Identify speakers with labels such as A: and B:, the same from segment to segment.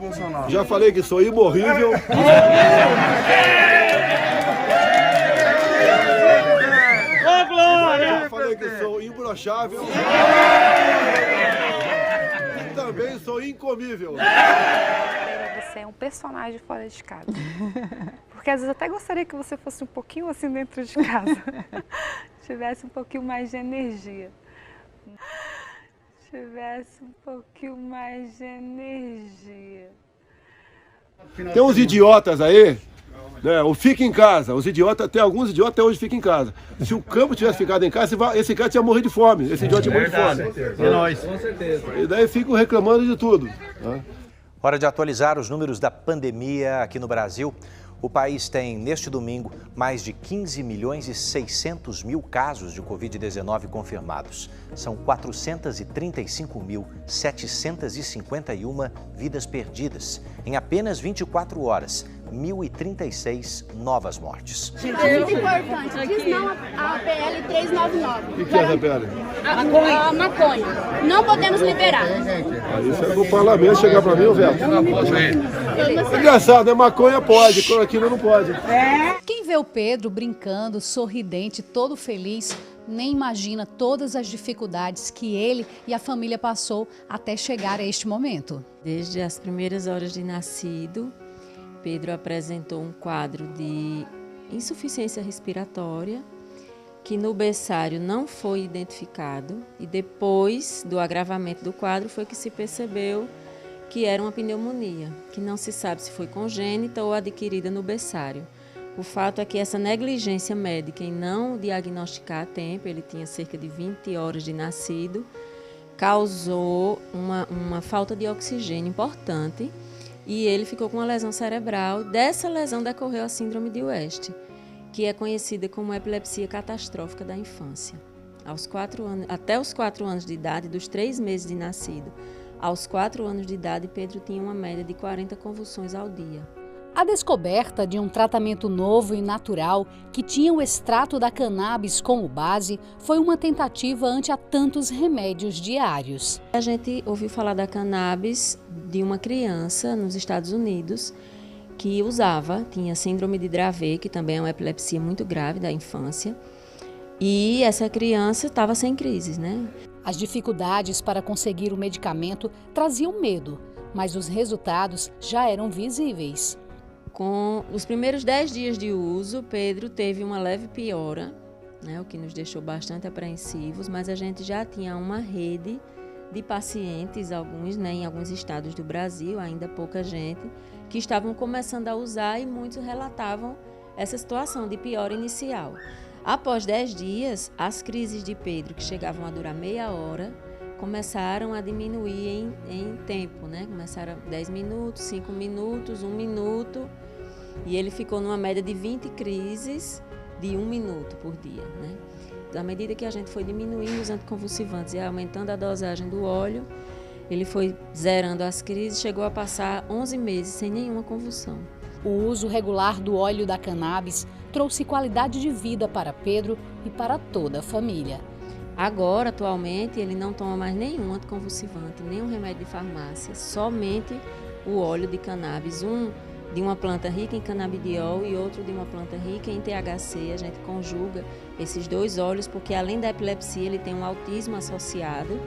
A: Bolsonaro.
B: Já falei que sou imorrível. Já falei que sou imbrochável. E também sou incomível.
C: Você é um personagem fora de casa. Porque às vezes eu até gostaria que você fosse um pouquinho assim dentro de casa. Tivesse um pouquinho mais de energia. Tivesse um pouquinho mais de energia.
B: Tem uns idiotas aí, né? O fica em casa. Os idiotas, tem alguns idiotas até hoje ficam em casa. Se o Campos tivesse ficado em casa, esse cara tinha morrido de fome. Esse idiota tinha morrido de fome.
D: É nóis. Com certeza.
B: E daí ficam reclamando de tudo. Né?
E: Hora de atualizar os números da pandemia aqui no Brasil. O país tem, neste domingo, mais de 15 milhões e 600 mil casos de Covid-19 confirmados. São 435.751 vidas perdidas. Em apenas 24 horas, 1.036 novas mortes.
F: É muito importante. Diz não a PL 399.
B: O que é essa PL?
F: A maconha. Não podemos liberar.
B: Isso é do parlamento chegar para mim, Veto. Engraçado, maconha pode, cloroquina não pode.
G: Quem vê o Pedro brincando, sorridente, todo feliz, nem imagina todas as dificuldades que ele e a família passou até chegar a este momento.
H: Desde as primeiras horas de nascido, Pedro apresentou um quadro de insuficiência respiratória, que no berçário não foi identificado, e depois do agravamento do quadro foi que se percebeu que era uma pneumonia, que não se sabe se foi congênita ou adquirida no berçário. O fato é que essa negligência médica em não diagnosticar a tempo, ele tinha cerca de 20 horas de nascido, causou uma falta de oxigênio importante e ele ficou com uma lesão cerebral. Dessa lesão decorreu a síndrome de West, que é conhecida como epilepsia catastrófica da infância. Até os 4 anos de idade, dos 3 meses de nascido aos 4 anos de idade, Pedro tinha uma média de 40 convulsões ao dia.
G: A descoberta de um tratamento novo e natural que tinha o extrato da cannabis como base foi uma tentativa ante a tantos remédios diários.
H: A gente ouviu falar da cannabis de uma criança nos Estados Unidos que tinha síndrome de Dravet, que também é uma epilepsia muito grave da infância, e essa criança estava sem crises, né?
G: As dificuldades para conseguir o medicamento traziam medo, mas os resultados já eram visíveis.
H: Com os primeiros 10 dias de uso, Pedro teve uma leve piora, né, o que nos deixou bastante apreensivos, mas a gente já tinha uma rede de pacientes, alguns, né, em alguns estados do Brasil, ainda pouca gente, que estavam começando a usar e muitos relatavam essa situação de piora inicial. Após 10 dias, as crises de Pedro, que chegavam a durar meia hora, começaram a diminuir em tempo, né? Começaram 10 minutos, 5 minutos, 1 minuto, e ele ficou numa média de 20 crises de 1 minuto por dia, né? À medida que a gente foi diminuindo os anticonvulsivantes e aumentando a dosagem do óleo, ele foi zerando as crises, chegou a passar 11 meses sem nenhuma convulsão.
G: O uso regular do óleo da cannabis trouxe qualidade de vida para Pedro e para toda a família.
H: Agora, atualmente, ele não toma mais nenhum anticonvulsivante, nenhum remédio de farmácia, somente o óleo de cannabis, um de uma planta rica em canabidiol e outro de uma planta rica em THC. A gente conjuga esses 2 óleos porque, além da epilepsia, ele tem um autismo associado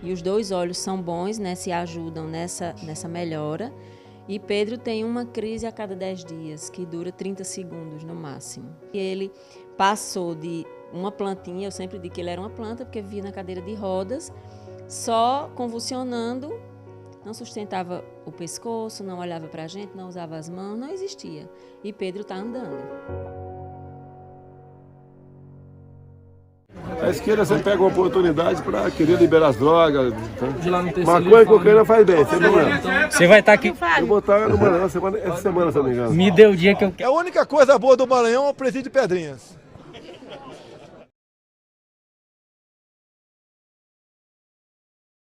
H: e os 2 óleos são bons, né, se ajudam nessa melhora. E Pedro tem uma crise a cada 10 dias, que dura 30 segundos no máximo. E ele passou de uma plantinha, eu sempre digo que ele era uma planta, porque vivia na cadeira de rodas, só convulsionando, não sustentava o pescoço, não olhava para a gente, não usava as mãos, não existia. E Pedro está andando.
B: A esquerda sempre pega uma oportunidade para querer liberar as drogas. Maconha e cocaína faz bem, você não é.
D: Você vai estar aqui.
B: Eu vou estar no Maranhão essa semana, se não me engano.
D: Me deu o dia que eu quero.
B: A única coisa boa do Maranhão é o presídio de Pedrinhas.